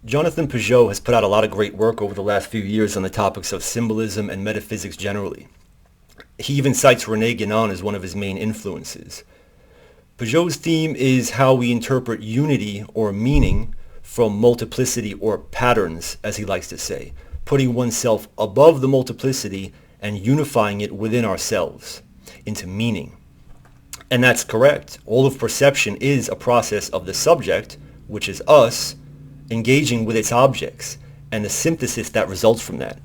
Jonathan Pageau has put out a lot of great work over the last few years on the topics of symbolism and metaphysics generally. He even cites Rene Guenon as one of his main influences. Pageau's theme is how we interpret unity or meaning from multiplicity or patterns, as he likes to say, putting oneself above the multiplicity and unifying it within ourselves into meaning. And that's correct. All of perception is a process of the subject, which is us, engaging with its objects, and the synthesis that results from that.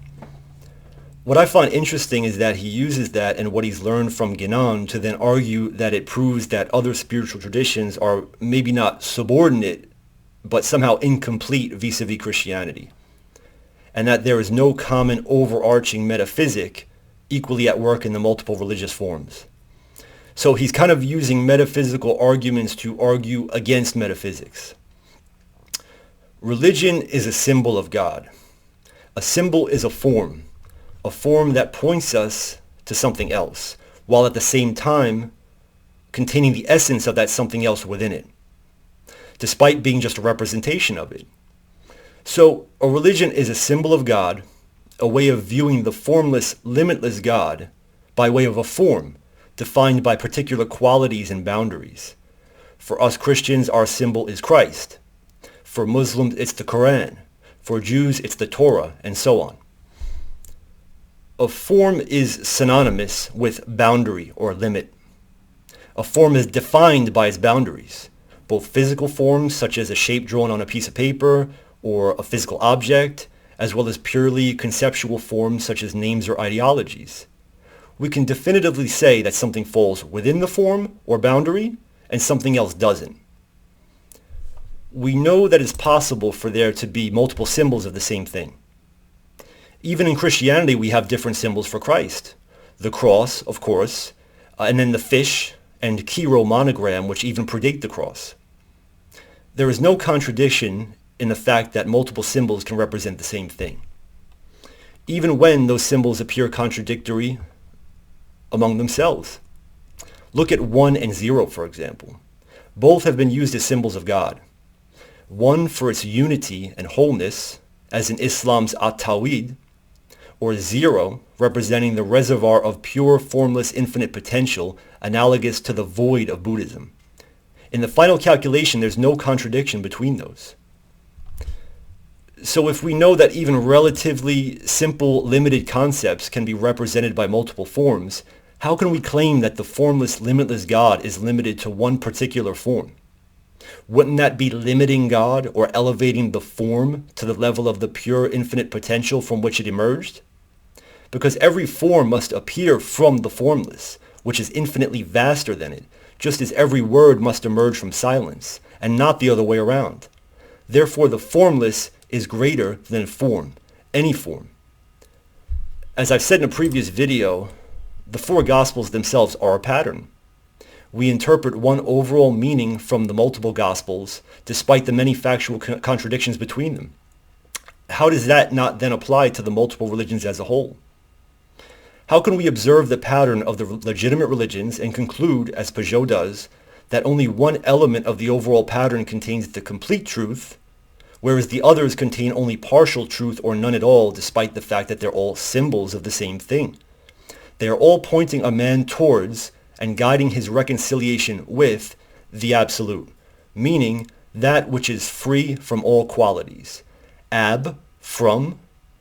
What I find interesting is that he uses that and what he's learned from Guénon to then argue that it proves that other spiritual traditions are maybe not subordinate, but somehow incomplete vis-a-vis Christianity, and that there is no common overarching metaphysic equally at work in the multiple religious forms. So he's kind of using metaphysical arguments to argue against metaphysics. Religion is a symbol of God. A symbol is a form that points us to something else, while at the same time containing the essence of that something else within it, despite being just a representation of it. So a religion is a symbol of God, a way of viewing the formless, limitless God by way of a form defined by particular qualities and boundaries. For us Christians, our symbol is Christ. For Muslims, it's the Quran. For Jews, it's the Torah, and so on. A form is synonymous with boundary or limit. A form is defined by its boundaries, both physical forms such as a shape drawn on a piece of paper or a physical object, as well as purely conceptual forms such as names or ideologies. We can definitively say that something falls within the form or boundary and something else doesn't. We know that it's possible for there to be multiple symbols of the same thing. Even in Christianity, we have different symbols for Christ. The cross, of course, and then the fish and Chi-Rho monogram, which even predate the cross. There is no contradiction in the fact that multiple symbols can represent the same thing, even when those symbols appear contradictory among themselves. Look at 1 and 0, for example. Both have been used as symbols of God. 1 for its unity and wholeness, as in Islam's at-Tawhid, or 0 representing the reservoir of pure, formless, infinite potential, analogous to the void of Buddhism. In the final calculation, there's no contradiction between those. So if we know that even relatively simple, limited concepts can be represented by multiple forms, how can we claim that the formless, limitless God is limited to one particular form? Wouldn't that be limiting God or elevating the form to the level of the pure, infinite potential from which it emerged? Because every form must appear from the formless, which is infinitely vaster than it, just as every word must emerge from silence, and not the other way around. Therefore, the formless is greater than form, any form. As I've said in a previous video, the four Gospels themselves are a pattern. We interpret one overall meaning from the multiple Gospels, despite the many factual contradictions between them. How does that not then apply to the multiple religions as a whole? How can we observe the pattern of the legitimate religions and conclude, as Pageau does, that only one element of the overall pattern contains the complete truth, whereas the others contain only partial truth or none at all, despite the fact that they're all symbols of the same thing? They are all pointing a man towards and guiding his reconciliation with the Absolute, meaning that which is free from all qualities. Ab, from,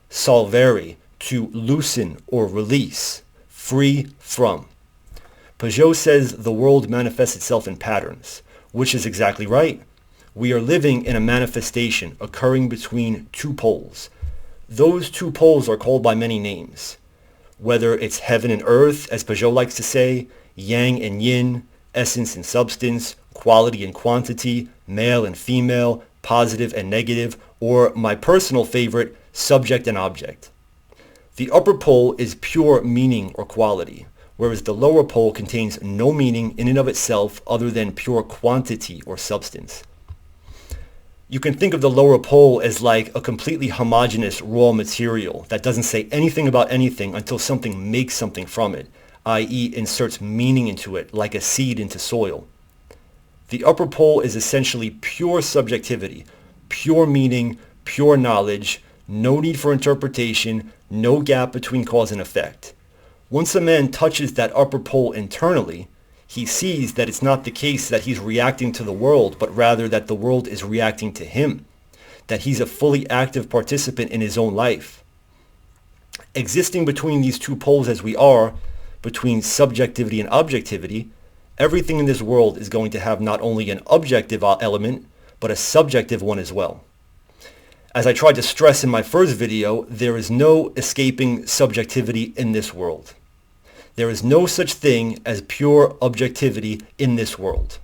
solvere, to loosen or release, free from. Pageau says the world manifests itself in patterns, which is exactly right. We are living in a manifestation occurring between two poles. Those two poles are called by many names, whether it's heaven and earth, as Pageau likes to say, yang and yin, essence and substance, quality and quantity, male and female, positive and negative, or my personal favorite, subject and object. The upper pole is pure meaning or quality, whereas the lower pole contains no meaning in and of itself other than pure quantity or substance. You can think of the lower pole as like a completely homogeneous raw material that doesn't say anything about anything until something makes something from it, i.e. inserts meaning into it like a seed into soil. The upper pole is essentially pure subjectivity, pure meaning, pure knowledge, no need for interpretation, no gap between cause and effect. Once a man touches that upper pole internally, he sees that it's not the case that he's reacting to the world, but rather that the world is reacting to him, that he's a fully active participant in his own life. Existing between these two poles as we are, between subjectivity and objectivity, everything in this world is going to have not only an objective element, but a subjective one as well. As I tried to stress in my first video, there is no escaping subjectivity in this world. There is no such thing as pure objectivity in this world.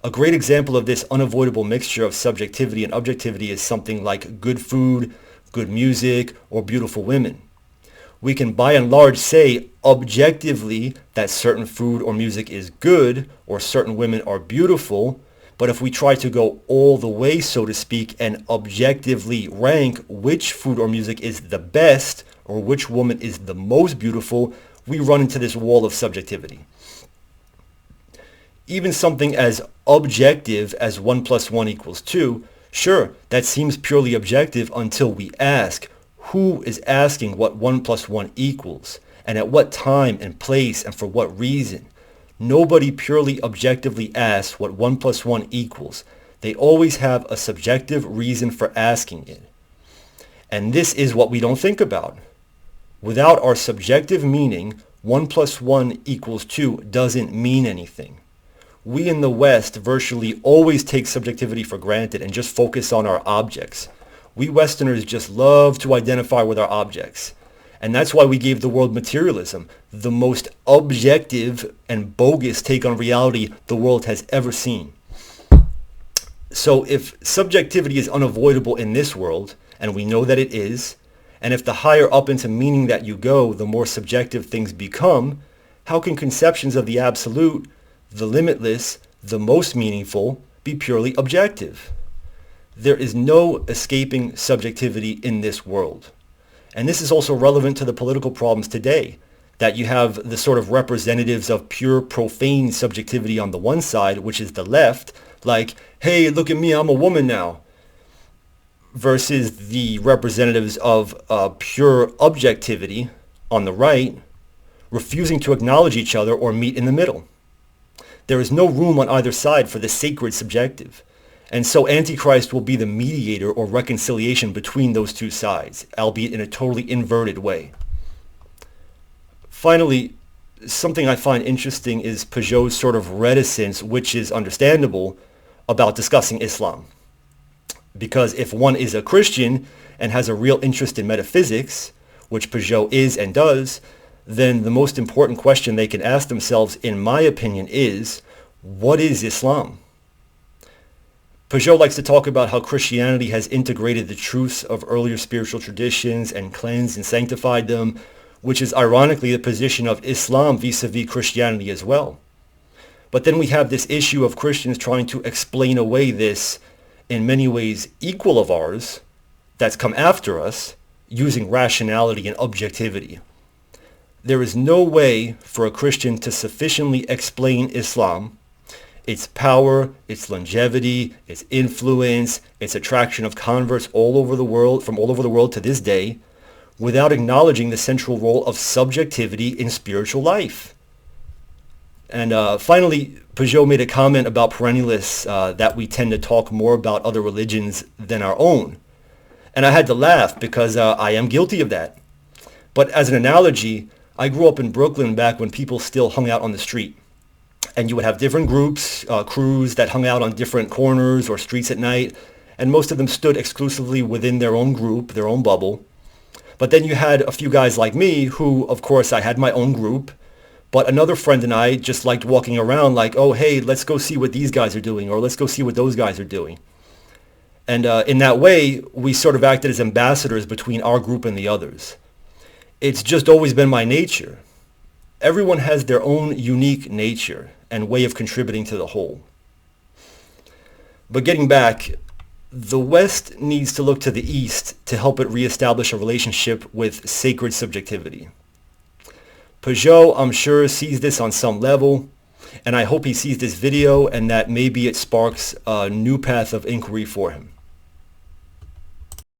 A great example of this unavoidable mixture of subjectivity and objectivity is something like good food, good music, or beautiful women. We can by and large say objectively that certain food or music is good or certain women are beautiful, but if we try to go all the way, so to speak, and objectively rank which food or music is the best or which woman is the most beautiful, we run into this wall of subjectivity. Even something as objective as 1 + 1 = 2, sure, that seems purely objective until we ask, who is asking what 1 + 1 equals, and at what time and place and for what reason? Nobody purely objectively asks what 1 + 1 equals. They always have a subjective reason for asking it. And this is what we don't think about. Without our subjective meaning, 1 + 1 = 2 doesn't mean anything. We in the West virtually always take subjectivity for granted and just focus on our objects. We Westerners just love to identify with our objects. And that's why we gave the world materialism, the most objective and bogus take on reality the world has ever seen. So if subjectivity is unavoidable in this world, and we know that it is, and if the higher up into meaning that you go, the more subjective things become, how can conceptions of the absolute, the limitless, the most meaningful, be purely objective? There is no escaping subjectivity in this world. And this is also relevant to the political problems today, that you have the sort of representatives of pure profane subjectivity on the one side, which is the left, like, hey, look at me, I'm a woman now, versus the representatives of pure objectivity on the right, refusing to acknowledge each other or meet in the middle. There is no room on either side for the sacred subjective. And so Antichrist will be the mediator or reconciliation between those two sides, albeit in a totally inverted way. Finally, something I find interesting is Pageau's sort of reticence, which is understandable, about discussing Islam. Because if one is a Christian and has a real interest in metaphysics, which Pageau is and does, then the most important question they can ask themselves, in my opinion, is, what is Islam? Pageau likes to talk about how Christianity has integrated the truths of earlier spiritual traditions and cleansed and sanctified them, which is ironically the position of Islam vis-a-vis Christianity as well. But then we have this issue of Christians trying to explain away this, in many ways equal of ours, that's come after us, using rationality and objectivity. There is no way for a Christian to sufficiently explain Islam, its power, its longevity, its influence, its attraction of converts all over the world, from all over the world to this day, without acknowledging the central role of subjectivity in spiritual life. And finally, Pageau made a comment about perennialists that we tend to talk more about other religions than our own. And I had to laugh because I am guilty of that. But as an analogy, I grew up in Brooklyn back when people still hung out on the street. And you would have different groups, crews that hung out on different corners or streets at night, and most of them stood exclusively within their own group, their own bubble. But then you had a few guys like me who, of course, I had my own group, but another friend and I just liked walking around like, oh, hey, let's go see what these guys are doing, or let's go see what those guys are doing. And in that way, we sort of acted as ambassadors between our group and the others. It's just always been my nature. Everyone has their own unique nature and way of contributing to the whole. But getting back, the West needs to look to the East to help it reestablish a relationship with sacred subjectivity. Pageau, I'm sure, sees this on some level, and I hope he sees this video and that maybe it sparks a new path of inquiry for him.